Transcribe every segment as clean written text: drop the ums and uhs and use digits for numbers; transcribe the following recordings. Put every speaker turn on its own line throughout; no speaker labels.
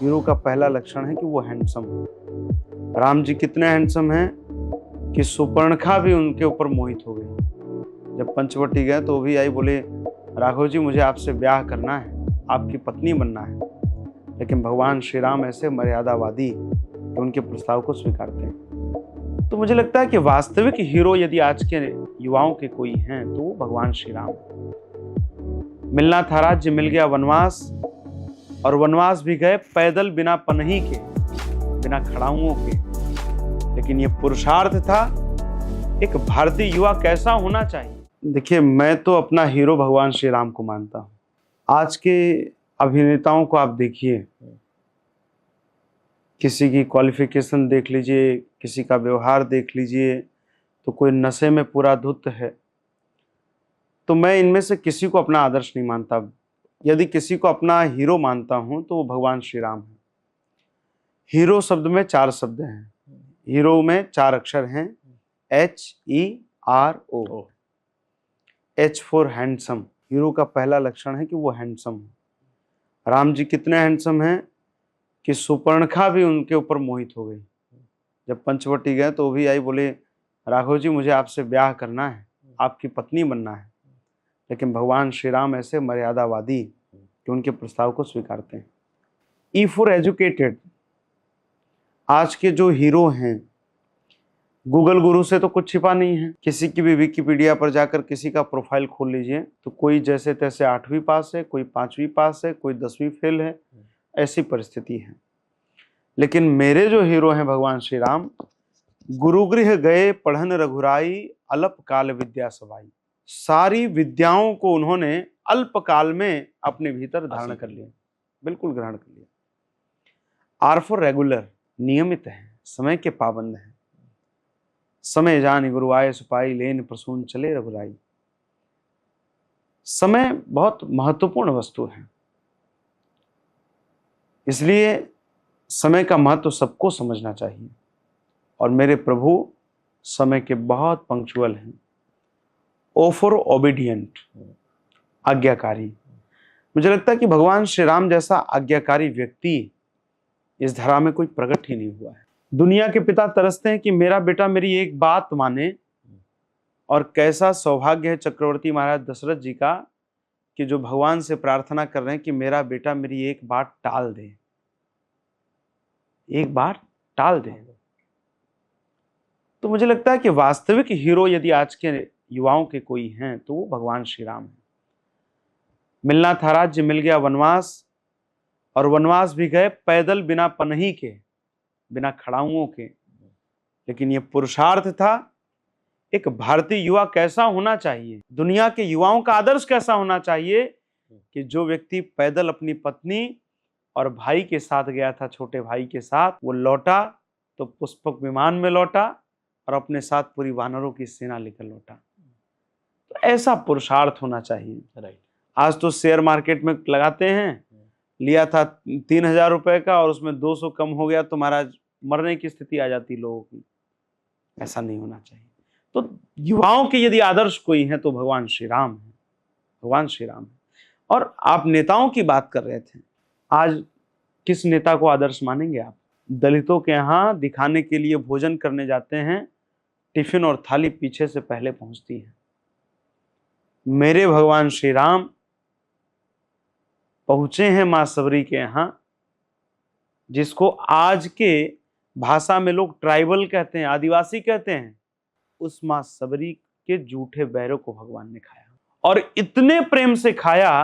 Hero का पहला लक्षण है कि वो हैंडसम है। राम जी कितने हैंडसम हैं कि सुपर्णखा भी उनके ऊपर मोहित हो गई। जब पंचवटी गए तो वो भी आई, बोले राघव जी मुझे आपसे ब्याह करना है, आपकी पत्नी बनना है। लेकिन भगवान श्री राम ऐसे मर्यादावादी कि उनके प्रस्ताव को स्वीकारते हैं। तो मुझे लगता है कि वास्तविक हीरो यदि आज के युवाओं के कोई हैं तो वो भगवान श्री राम है। मिलना था राज्य, मिल गया वनवास, और वनवास भी गए पैदल बिना पनही के, बिना खड़ाऊओं के। लेकिन ये पुरुषार्थ था। एक भारतीय युवा कैसा होना चाहिए? देखिए, मैं तो अपना हीरो भगवान श्री राम को मानता हूँ। आज के अभिनेताओं को आप देखिए, किसी की क्वालिफिकेशन देख लीजिए, किसी का व्यवहार देख लीजिए, तो कोई नशे में पूरा धुत है। तो मैं इनमें से किसी को अपना आदर्श नहीं मानता। यदि किसी को अपना हीरो मानता हूं तो वो भगवान श्री राम है। हीरो शब्द में 4 शब्द हैं, हीरो में 4 अक्षर हैं, HERO। H for handsome. Hero का पहला लक्षण है कि वो हैंडसम है। राम जी कितने हैंडसम हैं कि सुपर्णखा भी उनके ऊपर मोहित हो गई। जब पंचवटी गए तो वो भी आई, बोले राघव जी मुझे आपसे ब्याह करना है, आपकी पत्नी बनना है। लेकिन भगवान श्री राम ऐसे मर्यादावादी कि उनके प्रस्ताव को स्वीकारते हैं। E for educated. आज के जो हीरो हैं, गूगल गुरु से तो कुछ छिपा नहीं है। किसी की भी विकिपीडिया पर जाकर किसी का प्रोफाइल खोल लीजिए तो कोई जैसे तैसे 8वीं पास है, कोई 5वीं पास है, कोई 10वीं फेल है, ऐसी परिस्थिति है। लेकिन मेरे जो हीरो हैं भगवान श्री राम, गुरुगृह गए पढ़न रघुराई, अल्प काल विद्या सवाई। सारी विद्याओं को उन्होंने अल्पकाल में अपने भीतर धारण कर लिया, बिल्कुल ग्रहण कर लिया। R for regular. नियमित है, समय के पाबंद हैं। समय जान गुरु आए सुपाई, लेन प्रसून चले रघुराई। समय बहुत महत्वपूर्ण वस्तु है, इसलिए समय का महत्व सबको समझना चाहिए। और मेरे प्रभु समय के बहुत पंक्चुअल हैं। O for obedient. आज्ञाकारी। मुझे लगता है कि भगवान श्री राम जैसा आज्ञाकारी व्यक्ति इस धरा में कोई प्रकट ही नहीं हुआ है। दुनिया के पिता तरसते हैं कि मेरा बेटा मेरी एक बात माने, और कैसा सौभाग्य है चक्रवर्ती महाराज दशरथ जी का कि जो भगवान से प्रार्थना कर रहे हैं कि मेरा बेटा मेरी एक बात टाल दे, एक बार टाल दे। तो मुझे लगता है कि वास्तविक हीरो यदि आज के युवाओं के कोई हैं तो वो भगवान श्री राम है। मिलना था राज्य, मिल गया वनवास, और वनवास भी गए पैदल बिना पनही के, बिना खड़ाऊओं के। लेकिन ये पुरुषार्थ था। एक भारतीय युवा कैसा होना चाहिए, दुनिया के युवाओं का आदर्श कैसा होना चाहिए कि जो व्यक्ति पैदल अपनी पत्नी और भाई के साथ गया था, छोटे भाई के साथ, वो लौटा तो पुष्पक विमान में लौटा और अपने साथ पूरी वानरों की सेना लेकर लौटा। तो ऐसा पुरुषार्थ होना चाहिए। राइट। आज तो शेयर मार्केट में लगाते हैं, लिया था 3000 रुपए का और उसमें 200 कम हो गया तो महाराज मरने की स्थिति आ जाती लोगों की। ऐसा नहीं होना चाहिए। तो युवाओं के यदि आदर्श कोई है तो भगवान श्री राम है, भगवान श्री राम है। और आप नेताओं की बात कर रहे थे, आज किस नेता को आदर्श मानेंगे आप? दलितों के यहाँ दिखाने के लिए भोजन करने जाते हैं, टिफिन और थाली पीछे से पहले पहुंचती है। मेरे भगवान श्री राम पहुंचे हैं मां सबरी के यहां, जिसको आज के भाषा में लोग ट्राइबल कहते हैं, आदिवासी कहते हैं। उस मां सबरी के जूठे बैरों को भगवान ने खाया, और इतने प्रेम से खाया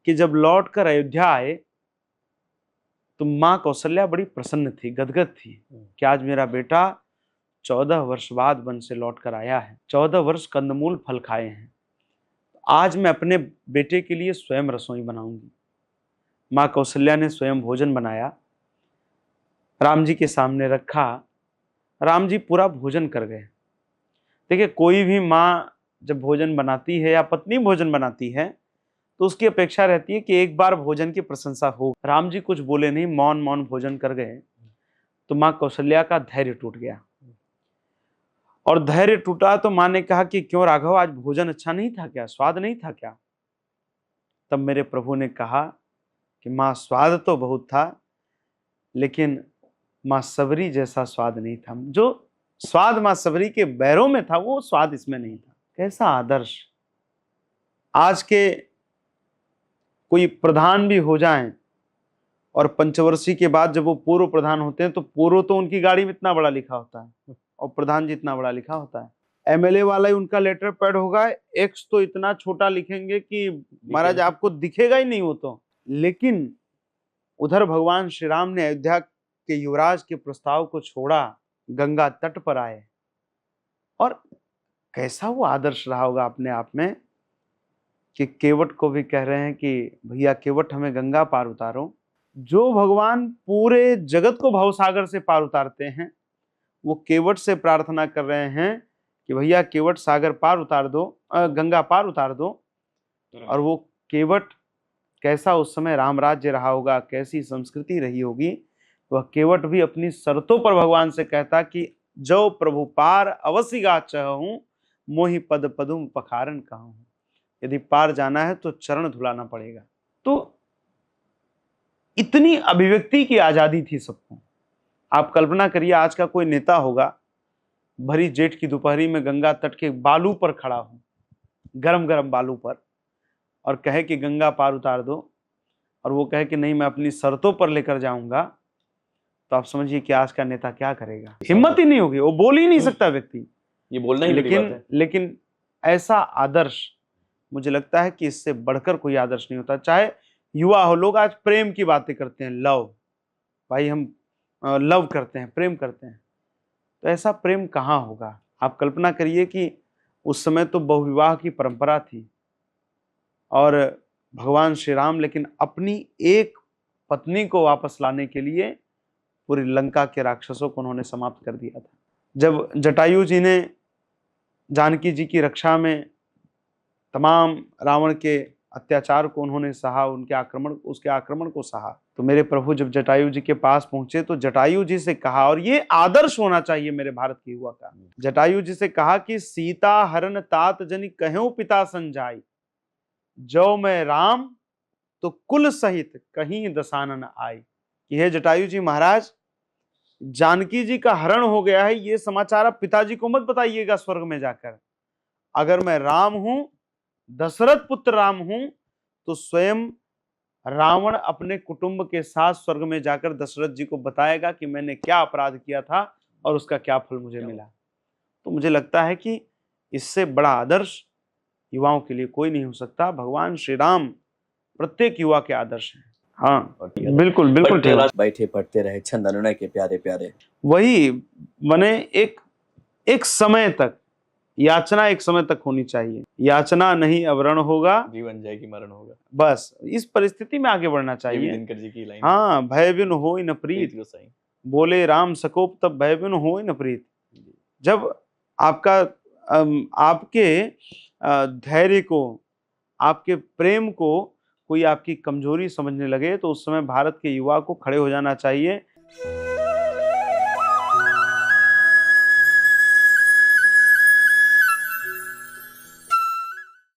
कि जब लौटकर अयोध्या आए तो मां कौशल्या बड़ी प्रसन्न थी, गदगद थी कि आज मेरा बेटा 14 वर्ष बाद वन से लौटकर आया है, 14 वर्ष कंदमूल फल खाए हैं, आज मैं अपने बेटे के लिए स्वयं रसोई बनाऊंगी। मां कौशल्या ने स्वयं भोजन बनाया, राम जी के सामने रखा। राम जी पूरा भोजन कर गए। देखिए, कोई भी माँ जब भोजन बनाती है या पत्नी भोजन बनाती है तो उसकी अपेक्षा रहती है कि एक बार भोजन की प्रशंसा हो। राम जी कुछ बोले नहीं, मौन मौन भोजन कर गए। तो माँ कौशल्या का धैर्य टूट गया, और धैर्य टूटा तो माँ ने कहा कि क्यों राघव, आज भोजन अच्छा नहीं था क्या, स्वाद नहीं था क्या? तब मेरे प्रभु ने कहा कि माँ स्वाद तो बहुत था, लेकिन माँ सबरी जैसा स्वाद नहीं था। जो स्वाद माँ सबरी के बैरों में था वो स्वाद इसमें नहीं था। कैसा आदर्श! आज के कोई प्रधान भी हो जाएं और पंचवर्षीय के बाद जब वो पूर्व प्रधान होते हैं तो पूर्व तो उनकी गाड़ी में इतना बड़ा लिखा होता है और प्रधान जी इतना बड़ा लिखा होता है। एमएलए वाला ही उनका लेटर पैड होगा, एक्स तो इतना छोटा लिखेंगे कि महाराज आपको दिखेगा ही नहीं वो तो। लेकिन उधर भगवान श्री राम ने अयोध्या के युवराज के प्रस्ताव को छोड़ा, गंगा तट पर आए, और कैसा वो आदर्श रहा होगा अपने आप में कि केवट को भी कह रहे हैं कि भैया केवट हमें गंगा पार उतारो। जो भगवान पूरे जगत को भवसागर से पार उतारते हैं वो केवट से प्रार्थना कर रहे हैं कि भैया केवट सागर पार उतार दो, गंगा पार उतार दो। और वो केवट कैसा उस समय राम राज्य रहा होगा, कैसी संस्कृति रही होगी। वह केवट भी अपनी शर्तों पर भगवान से कहता कि जो प्रभु पार अवश्य गा चहूं, मोहि पद पदुम पखारन कहूं। यदि पार जाना है तो चरण धुलाना पड़ेगा। तो इतनी अभिव्यक्ति की आजादी थी सबको। आप कल्पना करिए आज का कोई नेता होगा, भरी जेठ की दोपहरी में गंगा तट के बालू पर खड़ा हो, गरम गरम बालू पर, और कहे कि गंगा पार उतार दो, और वो कहे कि नहीं मैं अपनी शर्तों पर लेकर जाऊंगा, तो आप समझिए कि आज का नेता क्या करेगा। हिम्मत ही नहीं होगी, वो बोल ही नहीं सकता व्यक्ति।
ये बोलना ही बड़ी बात है।
लेकिन ऐसा आदर्श, मुझे लगता है कि इससे बढ़कर कोई आदर्श नहीं होता। चाहे युवा हो, लोग आज प्रेम की बातें करते हैं, लव, भाई हम लव करते हैं, प्रेम करते हैं, तो ऐसा प्रेम कहाँ होगा। आप कल्पना करिए कि उस समय तो बहुविवाह की परंपरा थी, और भगवान श्री राम लेकिन अपनी एक पत्नी को वापस लाने के लिए पूरी लंका के राक्षसों को उन्होंने समाप्त कर दिया था। जब जटायु जी ने जानकी जी की रक्षा में तमाम रावण के अत्याचार को उन्होंने सहा, उसके आक्रमण को सहा, तो मेरे प्रभु जब जटायु जी के पास पहुंचे तो जटायु जी से कहा, और ये आदर्श होना चाहिए मेरे भारत की युवा का, जटायु जी से कहा कि सीता हरण तात जनि कहूं पिता संजाई, जो मैं राम तो कुल सहित कहीं दसानन आई। कि हे जटायु जी महाराज, जानकी जी का हरण हो गया है, ये समाचार आप पिताजी को मत बताइएगा स्वर्ग में जाकर। अगर मैं राम हूं, दशरथ पुत्र राम हूं, तो स्वयं रावण अपने कुटुंब के साथ स्वर्ग में जाकर दशरथ जी को बताएगा कि मैंने क्या अपराध किया था और उसका क्या फल मुझे मिला। तो मुझे लगता है कि इससे बड़ा आदर्श युवाओं के लिए कोई नहीं हो सकता। भगवान श्री राम प्रत्येक युवा के आदर्श हैं। हाँ बिल्कुल बिल्कुल ठीक।
बैठे पढ़ते रहे छंद अनुनय के प्यारे प्यारे,
वही माने एक समय तक याचना, एक समय तक होनी चाहिए। याचना नहीं अवरण होगा,
जीवन जाएगी मरण होगा।
बस इस परिस्थिति में आगे बढ़ना चाहिए।
दिनकर जी की लाइन।
हाँ, भय बिन होई न प्रीत, बोले राम सकोप तब भय बिन होई न प्रीत। जब आपके धैर्य को, आपके प्रेम को कोई आपकी कमजोरी समझने लगे, तो उस समय भारत के युवा को खड़े हो जाना चाहिए।